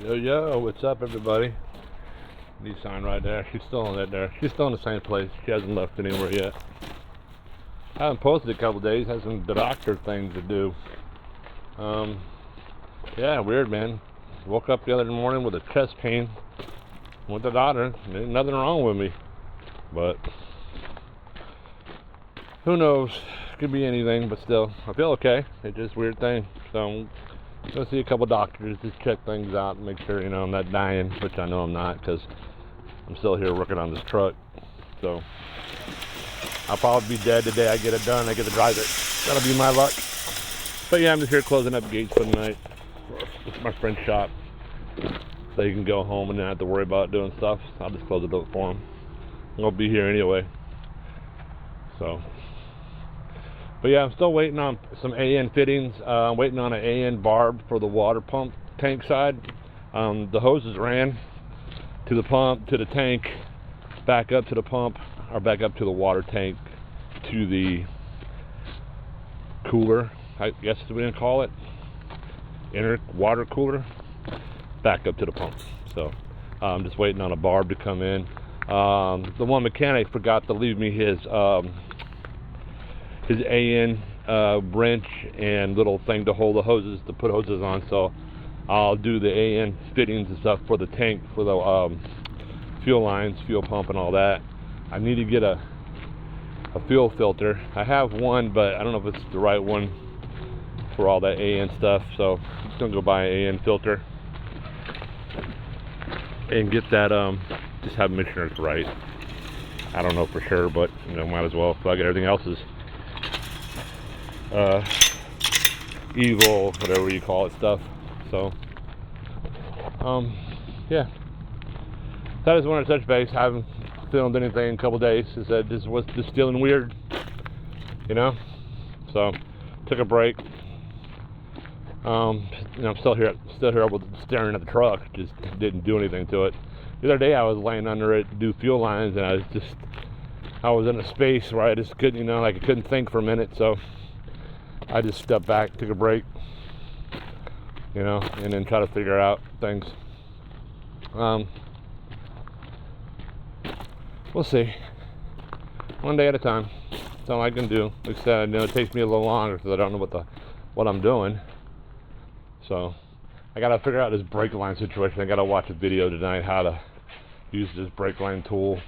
Yo, what's up, everybody? Nissan right there. She's still in that there. She's still in the same place. She hasn't left anywhere yet. I haven't posted a couple days. Had some doctor things to do. Yeah, weird, man. Woke up the other morning with a chest pain. Went to the doctor. There's nothing wrong with me, but who knows? Could be anything, but still, I feel okay. It's just a weird thing. So I'm gonna see a couple doctors, just check things out, and make sure I'm not dying, which I know I'm not, because I'm still here working on this truck. So I'll probably be dead the day I get it done. I get to drive it. That'll be my luck. But yeah, I'm just here closing up gates for the night. It's my friend's shop, so he can go home and not have to worry about doing stuff. I'll just close the door for him. I'll be here anyway. So. But yeah, I'm still waiting on some AN fittings. I'm waiting on an AN barb for the water pump tank side. The hoses ran to the pump, to the tank, back up to the pump, or back up to the water tank, to the cooler, I guess we're gonna call it, inner water cooler, back up to the pump. So I'm just waiting on a barb to come in. The one mechanic forgot to leave me his AN wrench and little thing to hold the hoses, to put hoses on, so I'll do the AN fittings and stuff for the tank, for the fuel lines, fuel pump and all that. I need to get a fuel filter. I have one, but I don't know if it's the right one for all that AN stuff, so I'm just gonna go buy an AN filter and get that, just have make sure it's right. I don't know for sure, but might as well. Plug it. Everything else is evil, whatever you call it, stuff. So yeah, that is one of touch base. I haven't filmed anything in a couple days. Is that this was just feeling weird, so took a break. I'm still here staring at the truck, just didn't do anything to it. The other day I was laying under it to do fuel lines, and I was in a space where I just couldn't, I couldn't think for a minute, so I just stepped back, took a break, and then try to figure out things. We'll see. One day at a time. That's all I can do. Like I said, it takes me a little longer because I don't know what I'm doing. So I gotta figure out this brake line situation. I gotta watch a video tonight how to use this brake line tool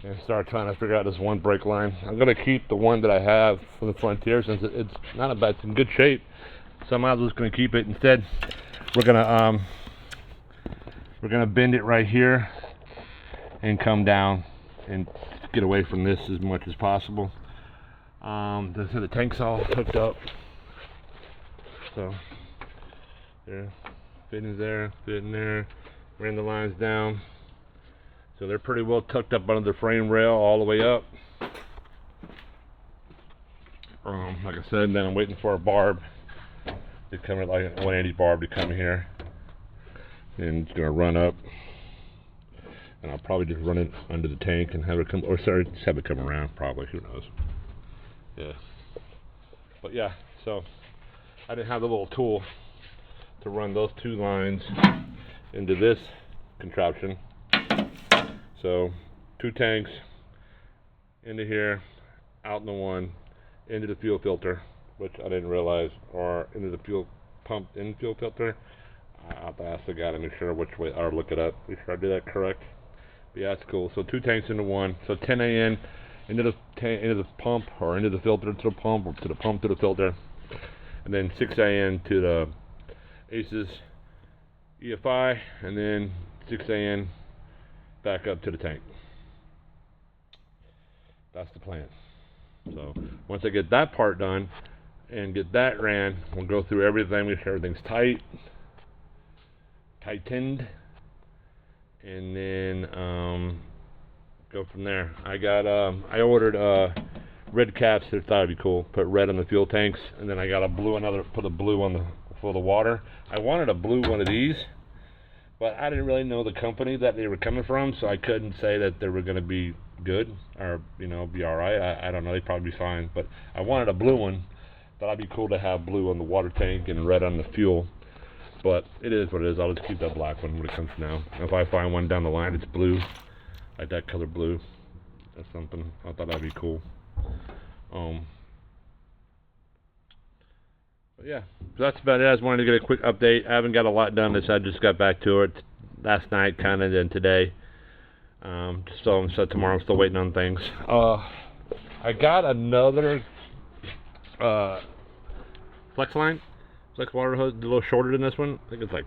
and start trying to figure out this one brake line. I'm gonna keep the one that I have from the Frontier since it's not a bad, it's in good shape. So I'm just gonna keep it. Instead, we're gonna bend it right here and come down and get away from this as much as possible. The tank's all hooked up. So there, fitting there, ran the lines down. So they're pretty well tucked up under the frame rail all the way up. Like I said, then I'm waiting for a barb to come, like a 180 barb to come here. And it's gonna run up. And I'll probably just run it under the tank and have it come, just have it come around, probably, who knows. Yeah. But yeah, so I didn't have the little tool to run those two lines into this contraption. So 2 tanks into here, out in the one, into the fuel filter, which I didn't realize, or into the fuel pump in fuel filter. I'll have to ask the guy to make sure which way, or look it up, make sure I do that correct. But yeah, that's cool. So 2 tanks into one. So 10 AN into the pump, or into the filter to the pump, or to the pump to the filter, and then 6 AN to the ACES EFI, and then 6 AN back up to the tank. That's the plan. So once I get that part done and get that ran, we'll go through everything, make sure everything's tightened, and then go from there. I ordered red caps that I thought would be cool. Put red on the fuel tanks, and then I got put a blue on for the water. I wanted a blue one of these, but I didn't really know the company that they were coming from, so I couldn't say that they were going to be good or be all right. I don't know, they'd probably be fine, but I wanted a blue one. Thought it'd be cool to have blue on the water tank and red on the fuel. But it is what it is. I'll just keep that black one when it comes now. If I find one down the line, it's blue, like that color blue. That's something. I thought that'd be cool. But yeah, so that's about it. I just wanted to get a quick update. I haven't got a lot done. I just got back to it last night, kind of, and today. So tomorrow I'm still waiting on things. I got another flex water hose, a little shorter than this one. I think it's like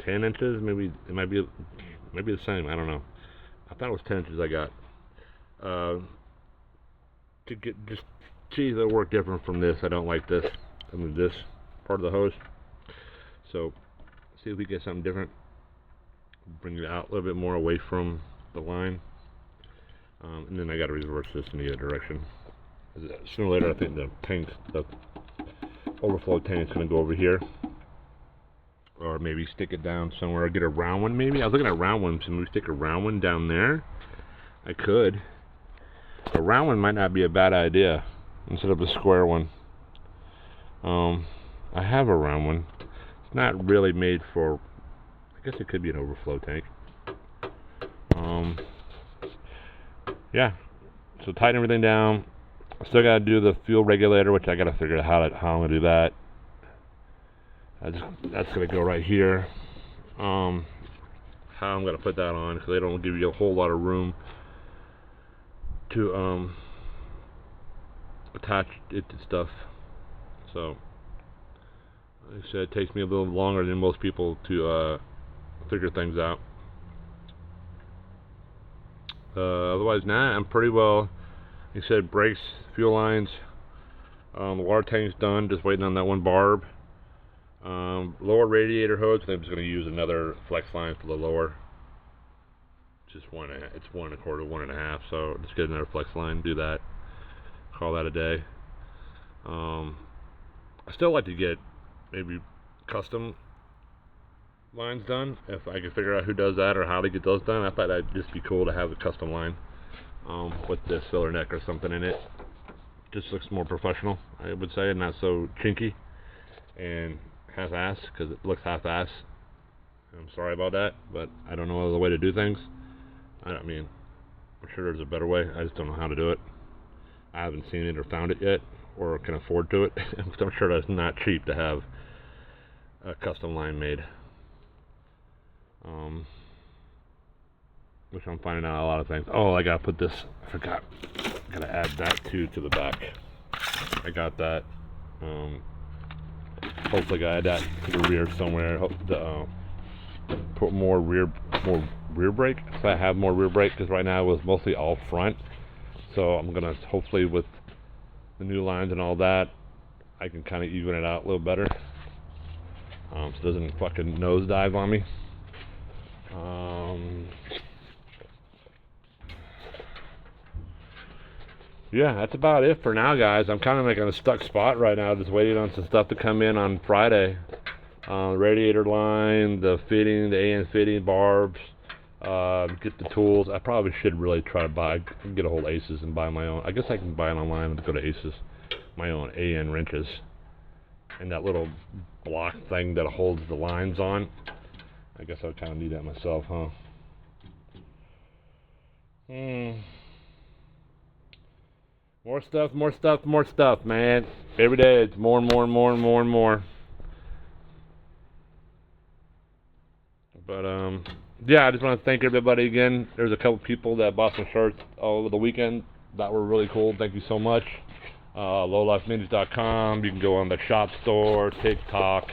10 inches. Maybe it might be the same. I don't know. I thought it was 10 inches I got. To get just see if it'll work different from this. I don't like this. I mean this part of the hose. So see if we get something different. Bring it out a little bit more away from the line. And then I got to reverse this in the other direction. Sooner or later, I think the overflow tank's going to go over here. Or maybe stick it down somewhere, or get a round one maybe. I was looking at round ones, so maybe stick a round one down there. I could. A round one might not be a bad idea, instead of a square one. I have a round one. It's not really made for, I guess it could be an overflow tank. Yeah, so tighten everything down. I still got to do the fuel regulator, which I got to figure out how I'm going to do that. That's going to go right here. How I'm going to put that on, because they don't give you a whole lot of room to attach it to stuff. So, like I said, it takes me a little longer than most people to figure things out. Otherwise, I'm pretty well. He said brakes, fuel lines, the water tank's done, just waiting on that one barb. Lower radiator hose, I think I'm just going to use another flex line for the lower. Just it's 1 1/4, 1 1/2, so just get another flex line, do that. Call that a day. I still like to get maybe custom lines done, if I could figure out who does that or how to get those done. I thought that'd just be cool to have a custom line with this filler neck or something in it. Just looks more professional, I would say, and not so chinky and half-ass, because it looks half-ass. I'm sorry about that, but I don't know other way to do things. I mean, I'm sure there's a better way. I just don't know how to do it. I haven't seen it or found it yet, or can afford to it. I'm sure that's not cheap to have a custom line made. Which I'm finding out a lot of things. Oh, I gotta put this. I forgot. I gotta add that too to the back. I got that. Hopefully, I add that to the rear somewhere. Put more rear brake. So I have more rear brake, because right now it was mostly all front. So I'm gonna hopefully, with the new lines and all that, I can kind of even it out a little better. So it doesn't fucking nosedive on me. Yeah, that's about it for now, guys. I'm kind of like in a stuck spot right now, just waiting on some stuff to come in on Friday. Radiator line, the fitting, the AN fitting, barbs, get the tools. I probably should really try to get a hold of Aces and buy my own. I guess I can buy it online and go to Aces, my own AN wrenches. And that little block thing that holds the lines on. I guess I would kind of need that myself, huh? More stuff, man. Every day it's more and more. But, yeah, I just want to thank everybody again. There's a couple people that bought some shirts over the weekend that were really cool. Thank you so much. lowlifeninjas.com. You can go on the shop store, TikTok,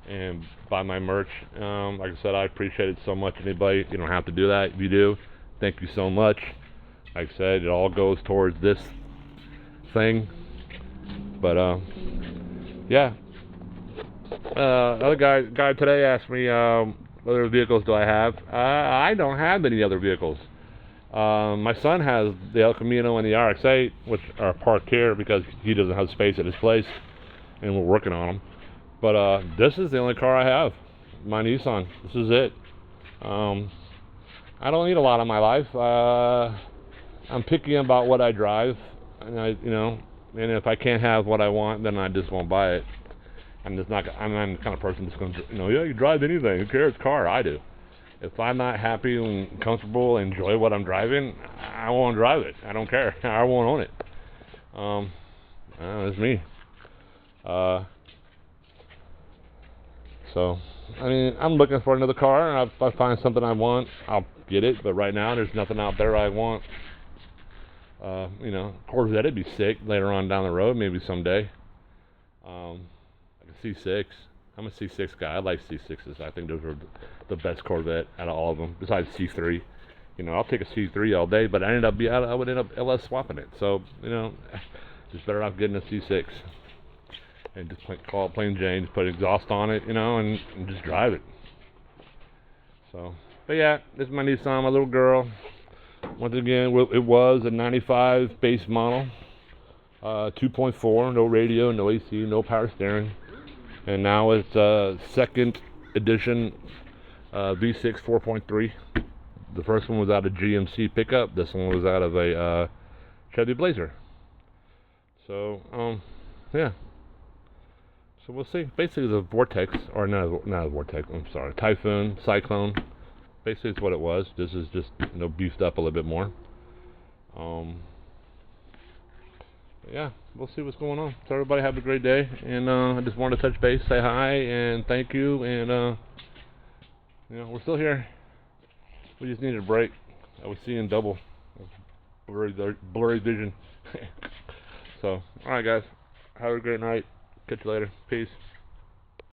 and buy my merch. Like I said, I appreciate it so much. Anybody, you don't have to do that. If you do, thank you so much. Like I said, it all goes towards this thing. But yeah. Another guy today asked me what other vehicles do I have. I don't have any other vehicles. My son has the El Camino and the RX-8, which are parked here because he doesn't have space at his place, and we're working on them. But this is the only car I have, my Nissan. This is it. I don't need a lot in my life. I'm picky about what I drive, and and if I can't have what I want, then I just won't buy it. I'm not the kind of person that's going to, yeah, you drive anything. Who cares? Car. I do. If I'm not happy and comfortable and enjoy what I'm driving, I won't drive it. I don't care. I won't own it. That's me. So, I mean, I'm looking for another car, and if I find something I want, I'll get it. But right now, there's nothing out there I want. Corvette would be sick later on down the road, maybe someday. Like a C6. I'm a C6 guy. I like C6s. I think those are the best Corvette out of all of them, besides C3. I'll take a C3 all day, but I would end up LS swapping it. So, just better off getting a C6 and just call it plain Jane, put exhaust on it, and just drive it. So, but yeah, this is my Nissan, my little girl. Once again, it was a 95 base model, 2.4, no radio, no AC, no power steering. And now it's second edition V6 4.3. The first one was out of GMC pickup. This one was out of a Chevy Blazer. So, yeah. So we'll see. Basically, the Vortex, or not a Vortex, I'm sorry, Typhoon, Cyclone. Basically, it's what it was. This is just, beefed up a little bit more. Yeah, we'll see what's going on. So everybody have a great day, and I just wanted to touch base, say hi, and thank you, and we're still here. We just needed a break. I was seeing double, blurry vision. So, all right, guys, have a great night. Catch you later. Peace.